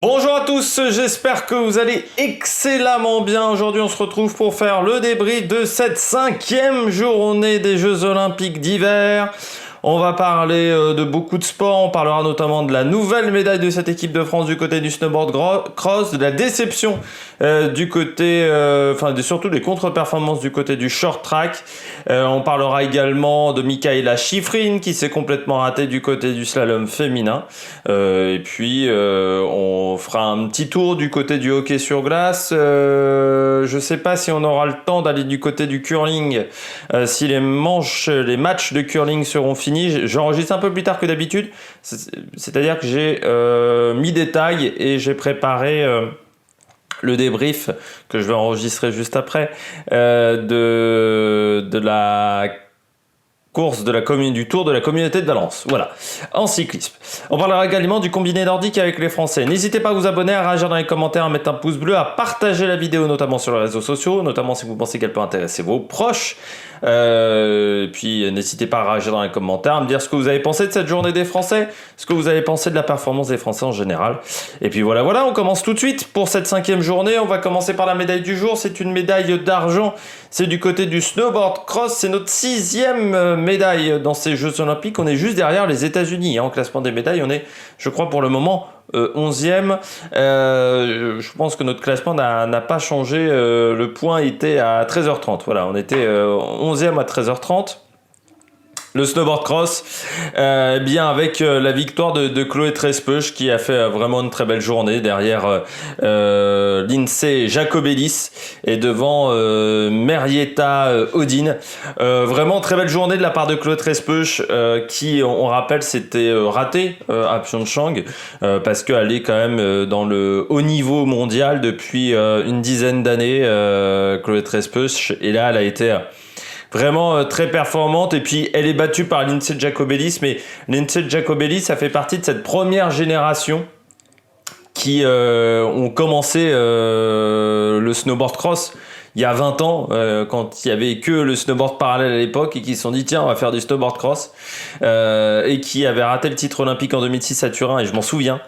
Bonjour à tous, j'espère que vous allez excellemment bien. Aujourd'hui, on se retrouve pour faire le débrief de cette 5e journée des Jeux Olympiques d'hiver. On va parler de beaucoup de sports, on parlera notamment de la nouvelle médaille de cette équipe de France du côté du snowboard cross, de la déception du côté, surtout des contre-performances du côté du short track. On parlera également de Mikaela Shiffrin qui s'est complètement ratée du côté du slalom féminin. Et puis on fera un petit tour du côté du hockey sur glace. Je sais pas si on aura le temps d'aller du côté du curling, si les matchs de curling seront finis. J'enregistre un peu plus tard que d'habitude, c'est-à-dire que j'ai mis des tags et j'ai préparé le débrief que je vais enregistrer juste après de la course du Tour de la Communauté de Valence. Voilà, en cyclisme. On parlera également du combiné nordique avec les Français. N'hésitez pas à vous abonner, à réagir dans les commentaires, à mettre un pouce bleu, à partager la vidéo, notamment sur les réseaux sociaux, notamment si vous pensez qu'elle peut intéresser vos proches. Et puis n'hésitez pas à réagir dans les commentaires, à me dire ce que vous avez pensé de cette journée des Français, ce que vous avez pensé de la performance des Français en général. Et puis voilà, on commence tout de suite pour cette 5e journée. On va commencer par la médaille du jour. C'est une médaille d'argent. C'est du côté du snowboard cross. C'est notre 6e médaille dans ces Jeux Olympiques. On est juste derrière les États-Unis en classement des médailles. On est, je crois, pour le moment 11e. Je pense que notre classement n'a pas changé. Le point était à 13h30. Voilà, on était 11e à 13h30. Le snowboard cross, bien avec la victoire de Chloé Trespeuch qui a fait vraiment une très belle journée derrière Lindsay Jacobellis et devant Marietta Odin. Vraiment très belle journée de la part de Chloé Trespeuch qui, on rappelle, s'était ratée à Pyeongchang parce qu'elle est quand même dans le haut niveau mondial depuis une dizaine d'années, Chloé Trespeuch, et là elle a été vraiment très performante, et puis elle est battue par Lindsay Jacobellis, mais Lindsay Jacobellis, ça fait partie de cette première génération qui ont commencé le snowboard cross il y a 20 ans, quand il y avait que le snowboard parallèle à l'époque, et qui se sont dit tiens, on va faire du snowboard cross, et qui avait raté le titre olympique en 2006 à Turin, et je m'en souviens,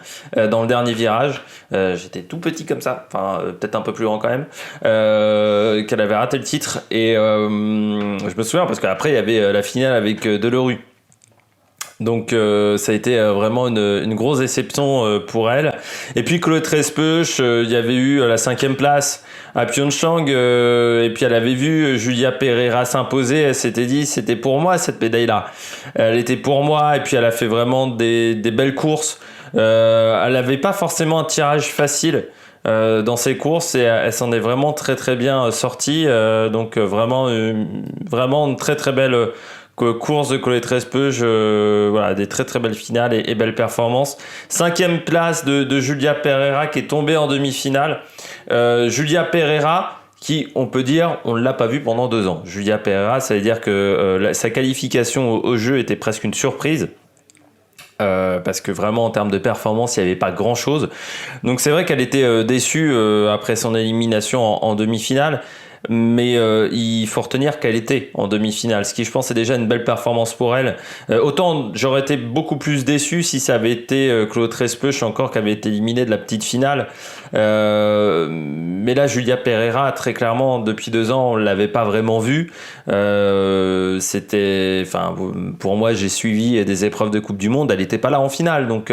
dans le dernier virage, j'étais tout petit comme ça, peut-être un peu plus grand quand même, qu'elle avait raté le titre, et je me souviens parce qu'après il y avait la finale avec Delerue. Donc ça a été vraiment une grosse déception pour elle. Et puis Chloé Trespeuch, il y avait eu la 5e place à Pyeongchang, et puis elle avait vu Julia Pereira s'imposer. Elle s'était dit c'était pour moi cette médaille-là. Elle était pour moi, et puis elle a fait vraiment des belles courses. Elle n'avait pas forcément un tirage facile dans ses courses, et elle s'en est vraiment très très bien sortie. Donc vraiment une très très belle course de Chloé Trespeuch, voilà, des très très belles finales et belles performances. 5e place de Julia Pereira qui est tombée en demi-finale. Julia Pereira qui, on peut dire, on ne l'a pas vue pendant 2 ans. Julia Pereira, ça veut dire que sa qualification au jeu était presque une surprise. Parce que vraiment en termes de performance il n'y avait pas grand chose, donc c'est vrai qu'elle était déçue après son élimination en demi-finale, mais il faut retenir qu'elle était en demi-finale, ce qui je pense est déjà une belle performance pour elle. Autant j'aurais été beaucoup plus déçu si ça avait été Chloé Trespeuch encore qui avait été éliminée de la petite finale, mais là Julia Pereira, très clairement depuis 2 ans on l'avait pas vraiment vue. Pour moi, j'ai suivi des épreuves de Coupe du Monde, elle n'était pas là en finale, donc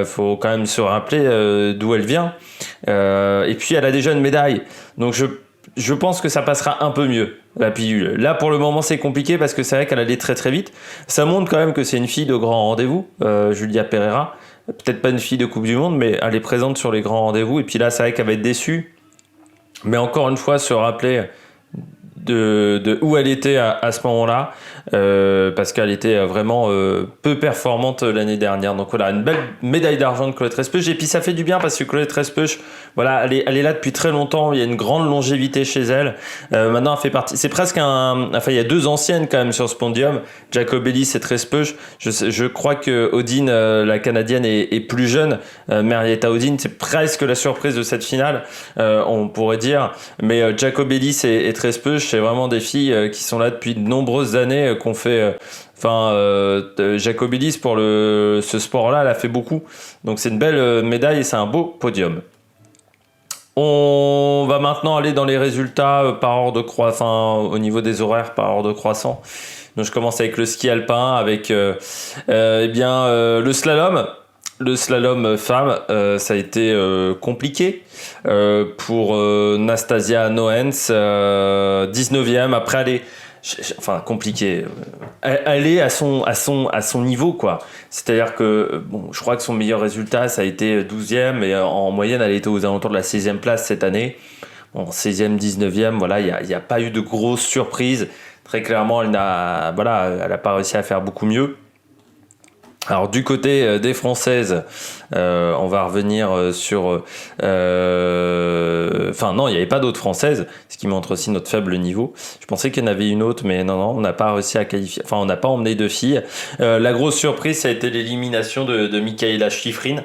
faut quand même se rappeler d'où elle vient, et puis elle a déjà une médaille, donc je pense que ça passera un peu mieux, la pilule. Là, pour le moment, c'est compliqué parce que c'est vrai qu'elle allait très très vite. Ça montre quand même que c'est une fille de grand rendez-vous, Julia Pereira. Peut-être pas une fille de Coupe du Monde, mais elle est présente sur les grands rendez-vous. Et puis là, c'est vrai qu'elle va être déçue. Mais encore une fois, se rappeler de où elle était à ce moment-là, parce qu'elle était vraiment peu performante l'année dernière. Donc voilà, une belle médaille d'argent de Chloé Trespeuch, et puis ça fait du bien parce que Chloé Trespeuch, voilà, elle est là depuis très longtemps, il y a une grande longévité chez elle. Maintenant elle fait partie, c'est presque il y a 2 anciennes quand même sur ce podium, Jacobellis et Trespeuch. Je crois que Odin, la Canadienne, est plus jeune. Marietta Odin, c'est presque la surprise de cette finale, on pourrait dire, mais Jacobellis et Trespeuch, c'est vraiment des filles qui sont là depuis de nombreuses années, Enfin, Jacobellis pour ce sport-là, elle a fait beaucoup. Donc c'est une belle médaille et c'est un beau podium. On va maintenant aller dans les résultats par ordre croissant, au niveau des horaires par ordre croissant. Donc je commence avec le ski alpin, avec le slalom. Le slalom femme, ça a été compliqué pour Nastasia Noens, 19e. Après, compliqué. Elle est à son niveau, quoi. C'est-à-dire que, je crois que son meilleur résultat, ça a été 12e, et en moyenne, elle était aux alentours de la 16e place cette année. Bon, 16e, 19e, voilà, il n'y a pas eu de grosses surprises. Très clairement, elle n'a pas réussi à faire beaucoup mieux. Alors du côté des Françaises, on va revenir sur... non, il n'y avait pas d'autres Françaises, ce qui montre aussi notre faible niveau. Je pensais qu'il y en avait une autre, mais non, on n'a pas réussi à qualifier. Enfin, on n'a pas emmené de filles. La grosse surprise, ça a été l'élimination de Mikaela Shiffrin,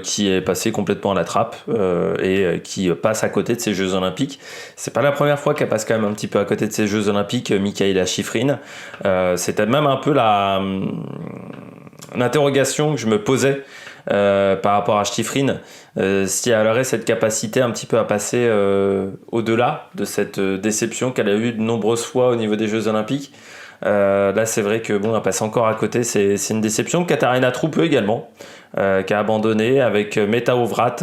qui est passée complètement à la trappe et qui passe à côté de ces Jeux Olympiques. C'est pas la première fois qu'elle passe quand même un petit peu à côté de ces Jeux Olympiques, Mikaela Shiffrin. C'était même un peu l'interrogation que je me posais par rapport à Shiffrin, si elle aurait cette capacité un petit peu à passer au-delà de cette déception qu'elle a eue de nombreuses fois au niveau des Jeux Olympiques. Là, c'est vrai que elle passe encore à côté. C'est une déception. Katarina Trupe également, qui a abandonné avec Meta Ovrat,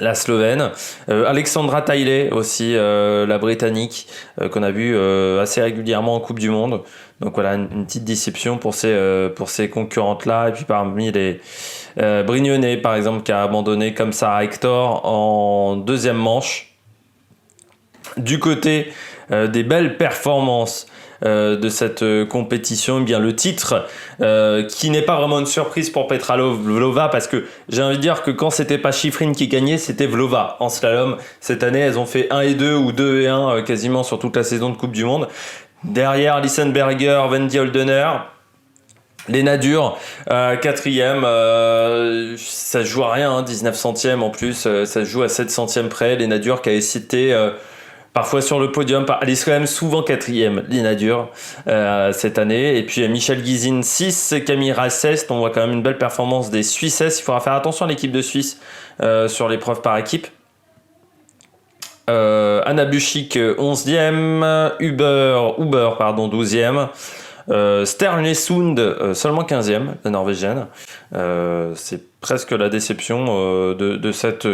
la Slovène, Alexandra Tailey aussi, la Britannique, qu'on a vu assez régulièrement en Coupe du Monde. Donc voilà, une petite déception pour ces concurrentes-là. Et puis parmi les Brignonnet, par exemple, qui a abandonné comme Sarah Hector en deuxième manche. Du côté des belles performances de cette compétition, eh bien le titre qui n'est pas vraiment une surprise pour Petra Vlhova, parce que j'ai envie de dire que quand c'était pas Shiffrin qui gagnait, c'était Vlhova en slalom. Cette année, elles ont fait 1 et 2 ou 2 et 1 quasiment sur toute la saison de Coupe du Monde. Derrière, Lissenberger, Wendy Holdener, Lena Dürr, 4e, ça se joue à rien, 19 centièmes en plus, ça se joue à 7 centièmes près. Lena Dürr qui a hésité parfois sur le podium, elle est quand même souvent 4e, Lena Dürr, cette année. Et puis Michel Gizin 6, Camille Rassest, on voit quand même une belle performance des Suissesses. Il faudra faire attention à l'équipe de Suisse sur l'épreuve par équipe. Anna Buschik 11e, Huber 12e, Sternesund seulement 15e, la Norvégienne. C'est presque la déception de cette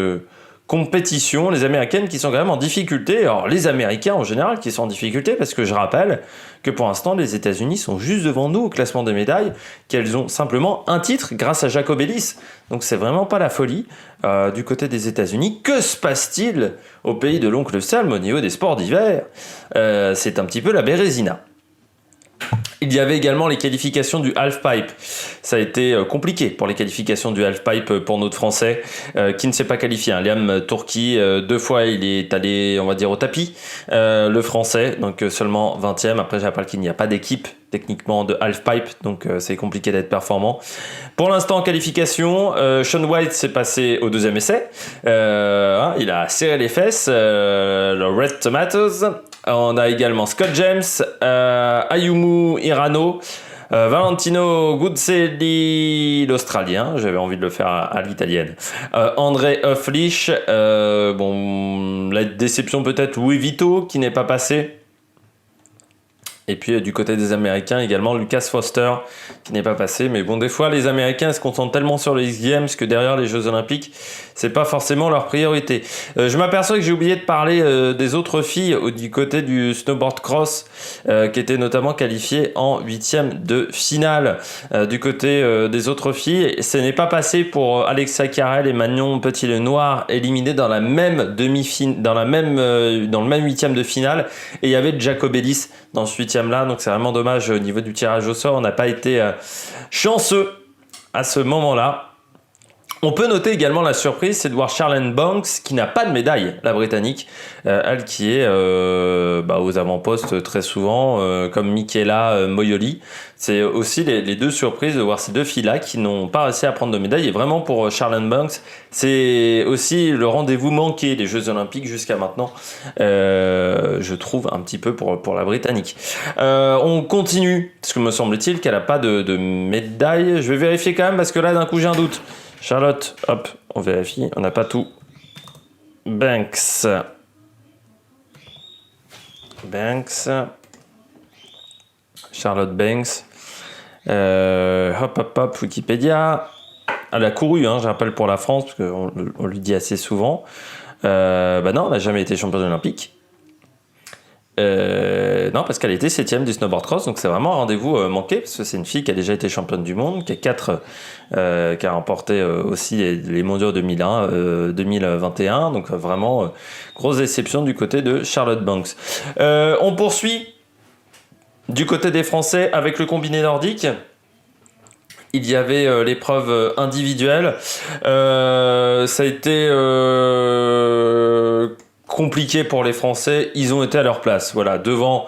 compétition. Les Américaines qui sont quand même en difficulté. Alors les Américains en général qui sont en difficulté, parce que je rappelle que pour l'instant les États-Unis sont juste devant nous au classement des médailles, qu'elles ont simplement un titre grâce à Jacobellis. Donc c'est vraiment pas la folie du côté des États-Unis. Que se passe-t-il au pays de l'oncle Sam au niveau des sports d'hiver? C'est un petit peu la bérésina. Il y avait également les qualifications du halfpipe. Ça a été compliqué pour les qualifications du halfpipe pour notre Français qui ne s'est pas qualifié. Liam Turki, 2 fois il est allé, on va dire, au tapis, le Français, donc seulement 20e. Après, je rappelle qu'il n'y a pas d'équipe techniquement de halfpipe, donc c'est compliqué d'être performant. Pour l'instant en qualification, Sean White s'est passé au 2e essai. Il a serré les fesses, le Red Tomatoes. On a également Scott James, Ayumu Hirano, Valentino Guzzelli, l'Australien, j'avais envie de le faire à l'italienne, André Hofflich, la déception peut-être Louis Vito qui n'est pas passé. Et puis du côté des Américains également, Lucas Foster qui n'est pas passé. Mais bon, des fois les Américains se concentrent tellement sur les X-Games que derrière les Jeux Olympiques, c'est pas forcément leur priorité. Je m'aperçois que j'ai oublié de parler des autres filles du côté du snowboard cross qui étaient notamment qualifiées en 8e de finale. Du côté des autres filles, ce n'est pas passé pour Alexa Carrel et Manon Petit-Lenoir, éliminées dans la même demi-finale, dans le même 8e de finale. Et il y avait Jacobellis dans ce 8e là, donc c'est vraiment dommage au niveau du tirage au sort. On n'a pas été chanceux à ce moment-là. On peut noter également la surprise, c'est de voir Charlene Banks qui n'a pas de médaille, la Britannique, elle qui est aux avant-postes très souvent, comme Michaela Moyoli. C'est aussi les deux surprises de voir ces deux filles-là qui n'ont pas réussi à prendre de médaille. Et vraiment pour Charlene Banks, c'est aussi le rendez-vous manqué des Jeux Olympiques jusqu'à maintenant, je trouve un petit peu pour la Britannique. On continue, parce que me semble-t-il qu'elle n'a pas de médaille. Je vais vérifier quand même parce que là d'un coup j'ai un doute. Charlotte, hop, on vérifie, on n'a pas tout. Banks. Charlotte Banks. Hop, Wikipédia. Elle a couru, je rappelle, pour la France, parce qu'on lui dit assez souvent. Non, elle n'a jamais été championne olympique. Non, parce qu'elle était 7ème du snowboard cross, donc c'est vraiment un rendez-vous manqué, parce que c'est une fille qui a déjà été championne du monde, qui a remporté aussi les mondiaux 2001, 2021, donc vraiment grosse déception du côté de Charlotte Banks. On poursuit du côté des Français avec le combiné nordique. Il y avait l'épreuve individuelle. Ça a été compliqué pour les Français. Ils ont été à leur place. Voilà, devant,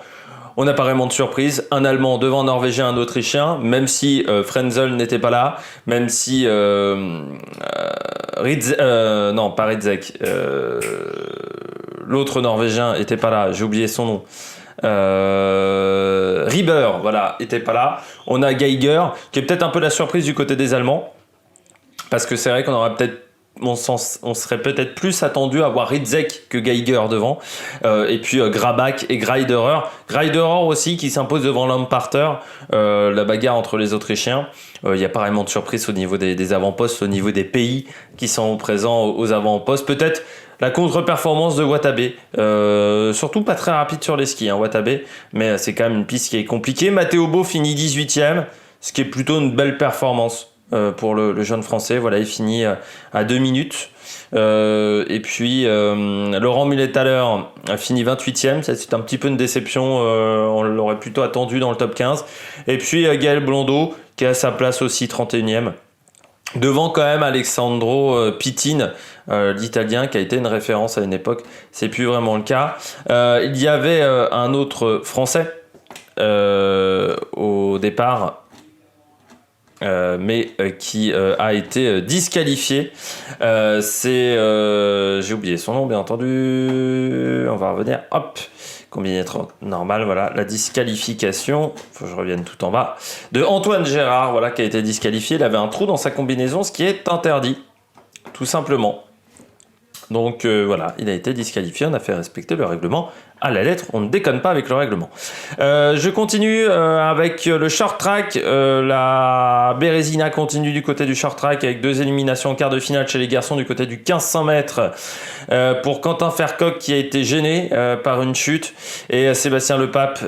on n'a pas vraiment de surprise. Un Allemand devant un Norvégien, un Autrichien. Même si Frenzel n'était pas là, même si pas Ridzek, l'autre Norvégien était pas là. J'ai oublié son nom. Rieber, voilà, était pas là. On a Geiger, qui est peut-être un peu la surprise du côté des Allemands, parce que c'est vrai qu'on aurait peut-être, on serait peut-être plus attendu à voir Ridzek que Geiger devant, et puis Grabach et Greiderer aussi qui s'impose devant Lamparter, la bagarre entre les Autrichiens. Il n'y a pas vraiment de surprise au niveau des avant-postes, au niveau des pays qui sont présents aux avant-postes. Peut-être la contre-performance de Watabe, surtout pas très rapide sur les skis, Watabe, mais c'est quand même une piste qui est compliquée. Matteo Beau finit 18ème, ce qui est plutôt une belle performance pour le jeune français. Voilà, il finit à 2 minutes. Et puis Laurent Mullet-Thaler a fini 28ème, c'est un petit peu une déception, on l'aurait plutôt attendu dans le top 15. Et puis Gaël Blondeau qui a sa place aussi 31ème. Devant quand même Alessandro Pittin, l'Italien qui a été une référence à une époque, c'est plus vraiment le cas. Il y avait un autre Français au départ, mais qui a été disqualifié. J'ai oublié son nom bien entendu, on va revenir, hop, combinaison normale, voilà, la disqualification, faut que je revienne tout en bas, de Antoine Gérard, voilà, qui a été disqualifié. Il avait un trou dans sa combinaison, ce qui est interdit, tout simplement. Donc voilà, il a été disqualifié, on a fait respecter le règlement à la lettre, on ne déconne pas avec le règlement. Je continue avec le short track, la Bérésina continue du côté du short track avec 2 éliminations en quart de finale chez les garçons du côté du 1500 mètres pour Quentin Fercoq qui a été gêné par une chute et Sébastien Lepape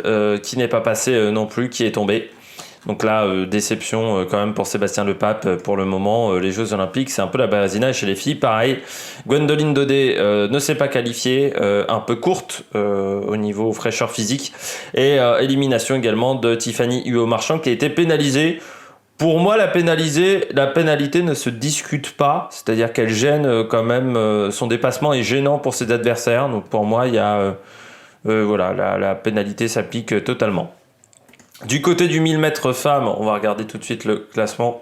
qui n'est pas passé non plus, qui est tombé. Donc là, déception quand même pour Sébastien Lepape pour le moment. Les Jeux Olympiques, c'est un peu la Bérésina. Et chez les filles, pareil. Gwendoline Daudet ne s'est pas qualifiée, un peu courte au niveau fraîcheur physique. Et élimination également de Tiffany Huot-Marchand qui a été pénalisée. Pour moi, la pénalité ne se discute pas. C'est-à-dire qu'elle gêne quand même. Son dépassement est gênant pour ses adversaires. Donc pour moi, il y a la pénalité s'applique totalement. Du côté du 1000 mètres femmes, on va regarder tout de suite le classement.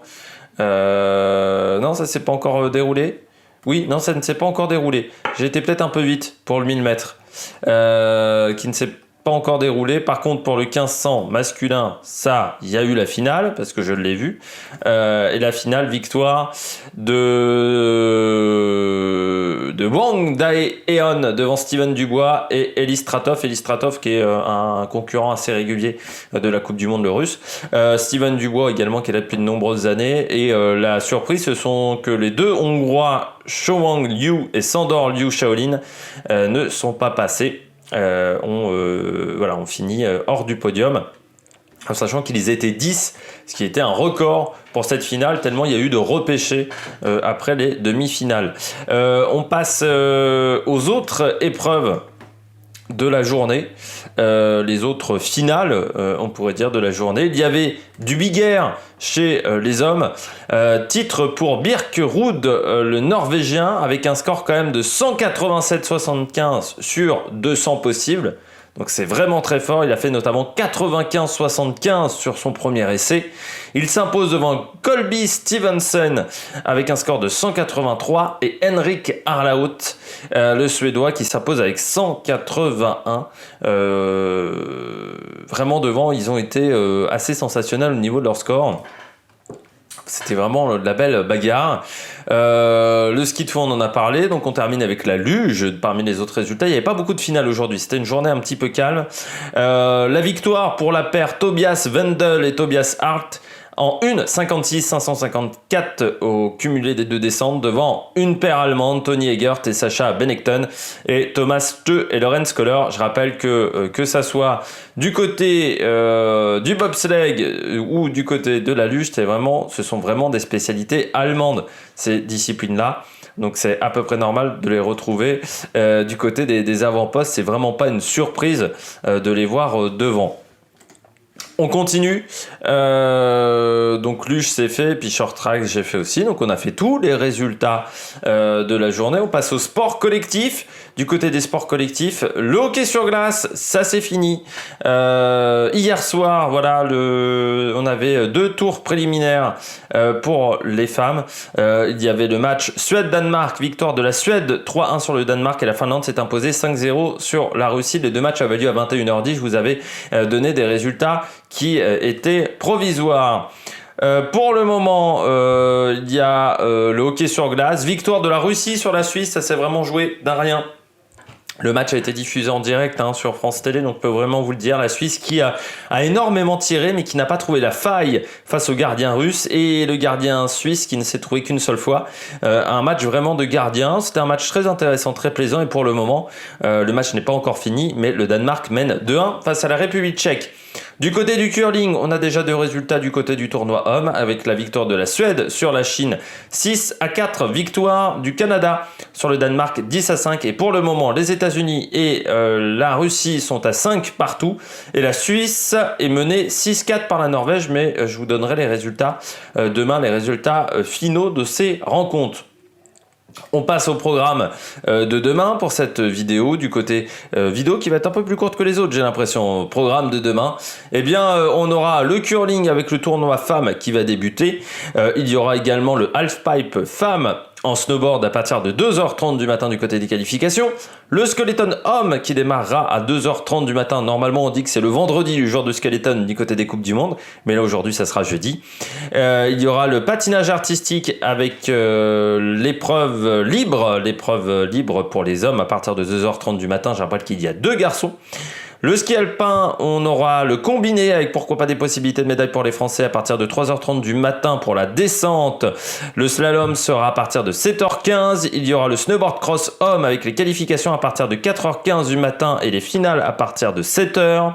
Non, ça ne s'est pas encore déroulé. Oui, non, ça ne s'est pas encore déroulé. J'ai été peut-être un peu vite pour le 1000 mètres, qui ne s'est pas encore déroulé. Par contre, pour le 1500 masculin, ça, il y a eu la finale, parce que je l'ai vu. Et la finale, victoire de Wang Dae-eon devant Steven Dubois et Elie Stratov. Elie Stratov qui est un concurrent assez régulier de la Coupe du Monde, le russe. Steven Dubois également qui est là depuis de nombreuses années. Et la surprise, ce sont que les deux Hongrois, Showang Liu et Sandor Liu Shaolin, ne sont pas passés. On finit hors du podium, en sachant qu'ils étaient 10, ce qui était un record pour cette finale, tellement il y a eu de repêchés après les demi-finales. On passe aux autres épreuves de la journée, les autres finales, on pourrait dire, de la journée. Il y avait du big air chez les hommes, titre pour Birkerud, le Norvégien, avec un score quand même de 187,75 sur 200 possibles. Donc c'est vraiment très fort, il a fait notamment 95,75 sur son premier essai. Il s'impose devant Colby Stevenson avec un score de 183 et Henrik Harlaut, le Suédois, qui s'impose avec 181. Vraiment devant, ils ont été assez sensationnels au niveau de leur score. C'était vraiment de la belle bagarre. Le ski de fond, on en a parlé. Donc on termine avec la luge. Parmi les autres résultats, il n'y avait pas beaucoup de finales aujourd'hui. C'était une journée un petit peu calme. La victoire pour la paire Tobias Wendel et Tobias Hart en 1,56,554 au cumulé des deux descentes devant une paire allemande, Tony Egert et Sacha Benekton, et Thomas Teu et Lorenz Kohler. Je rappelle que ça soit du côté du bobsleigh ou du côté de la luge, ce sont vraiment des spécialités allemandes, ces disciplines-là. Donc c'est à peu près normal de les retrouver du côté des avant-postes. C'est vraiment pas une surprise de les voir devant. On continue, donc luge c'est fait, puis short track j'ai fait aussi, donc on a fait tous les résultats de la journée. On passe au sport collectif. Du côté des sports collectifs, le hockey sur glace, ça c'est fini. Hier soir, voilà, on avait 2 tours préliminaires pour les femmes. Il y avait le match Suède-Danemark, victoire de la Suède 3-1 sur le Danemark, et la Finlande s'est imposée 5-0 sur la Russie. Les 2 matchs avaient lieu à 21h10. Je vous avais donné des résultats qui étaient provisoires. Pour le moment, il y a le hockey sur glace, victoire de la Russie sur la Suisse, ça s'est vraiment joué d'un rien. Le match a été diffusé en direct sur France Télé, donc je peux vraiment vous le dire. La Suisse qui a énormément tiré, mais qui n'a pas trouvé la faille face au gardien russe, et le gardien suisse qui ne s'est trouvé qu'une seule fois. Un match vraiment de gardien. C'était un match très intéressant, très plaisant, et pour le moment, le match n'est pas encore fini, mais le Danemark mène 2-1 face à la République tchèque. Du côté du curling, on a déjà 2 résultats du côté du tournoi homme, avec la victoire de la Suède sur la Chine 6-4, victoire du Canada sur le Danemark 10-5, et pour le moment les États-Unis et la Russie sont à 5 partout, et la Suisse est menée 6-4 par la Norvège, mais je vous donnerai les résultats demain, les résultats finaux de ces rencontres. On passe au programme de demain pour cette vidéo, du côté vidéo qui va être un peu plus courte que les autres, j'ai l'impression. Programme de demain, eh bien on aura le curling avec le tournoi femmes qui va débuter. Il y aura également le halfpipe femmes en snowboard à partir de 2h30 du matin du côté des qualifications. Le skeleton homme qui démarrera à 2h30 du matin. Normalement, on dit que c'est le vendredi, le jour de skeleton du côté des Coupes du Monde. Mais là, aujourd'hui, ça sera jeudi. Il y aura le patinage artistique avec l'épreuve libre pour les hommes à partir de 2h30 du matin. Je rappelle qu'il y a 2 garçons. Le ski alpin, on aura le combiné avec pourquoi pas des possibilités de médailles pour les Français à partir de 3h30 du matin pour la descente. Le slalom sera à partir de 7h15. Il y aura le snowboard cross homme avec les qualifications à partir de 4h15 du matin et les finales à partir de 7h.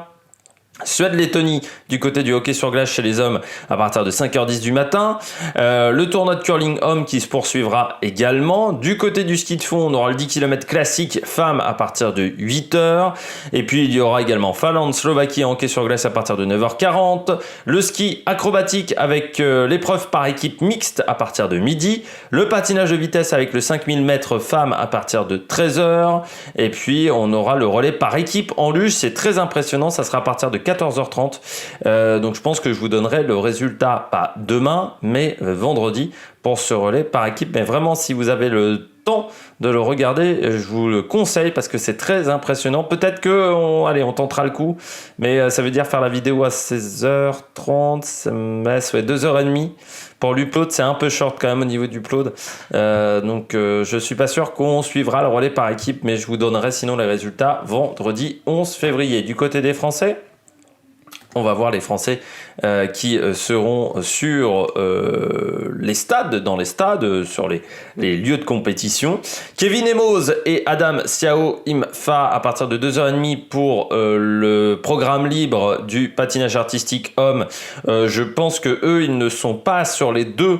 Suède-Lettonie du côté du hockey sur glace chez les hommes à partir de 5h10 du matin. Le tournoi de curling homme qui se poursuivra également. Du côté du ski de fond, on aura le 10 km classique femmes à partir de 8h. Et puis il y aura également Finlande-Slovaquie en hockey sur glace à partir de 9h40. Le ski acrobatique avec l'épreuve par équipe mixte à partir de midi. Le patinage de vitesse avec le 5000 mètres femmes à partir de 13h. Et puis on aura le relais par équipe en luge. C'est très impressionnant, ça sera à partir de 14h30. Donc je pense que je vous donnerai le résultat, pas demain, mais vendredi pour ce relais par équipe. Mais vraiment, si vous avez le temps de le regarder, je vous le conseille parce que c'est très impressionnant. Peut-être que on tentera le coup, mais ça veut dire faire la vidéo à 16h30, ça me laisse 2h30. Pour l'upload, c'est un peu short quand même au niveau du upload. Donc je suis pas sûr qu'on suivra le relais par équipe, mais je vous donnerai sinon les résultats vendredi 11 février. Du côté des Français, on va voir les Français qui seront sur les stades, dans les stades, sur les lieux de compétition. Kevin Emos et Adam Siao Imfa à partir de 2h30 pour le programme libre du patinage artistique homme. Je pense que eux, ils ne sont pas sur les 2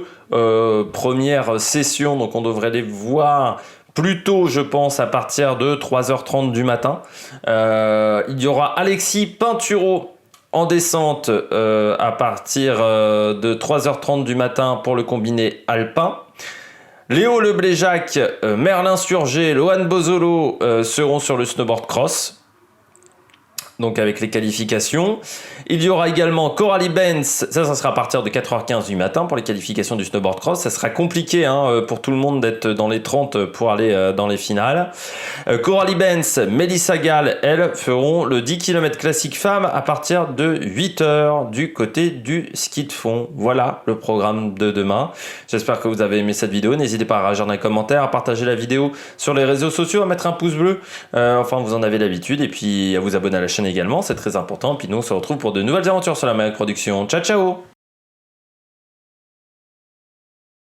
premières sessions, donc on devrait les voir plus tôt, je pense, à partir de 3h30 du matin. Il y aura Alexis Pinturo en descente à partir de 3h30 du matin pour le combiné alpin. Léo Lebléjac, Merlin Surgé, Lohan Bozolo seront sur le snowboard cross. Donc avec les qualifications. Il y aura également Coralie Benz, ça sera à partir de 4h15 du matin pour les qualifications du snowboard cross. Ça sera compliqué pour tout le monde d'être dans les 30 pour aller dans les finales. Coralie Benz, Mélissa Gall, elles feront le 10 km classique femmes à partir de 8h du côté du ski de fond. Voilà le programme de demain. J'espère que vous avez aimé cette vidéo. N'hésitez pas à réagir dans les commentaires, à partager la vidéo sur les réseaux sociaux, à mettre un pouce bleu. Enfin, vous en avez l'habitude. Et puis à vous abonner à la chaîne également, c'est très important. Puis nous, on se retrouve pour de nouvelles aventures sur la Mayock Production. Ciao, ciao!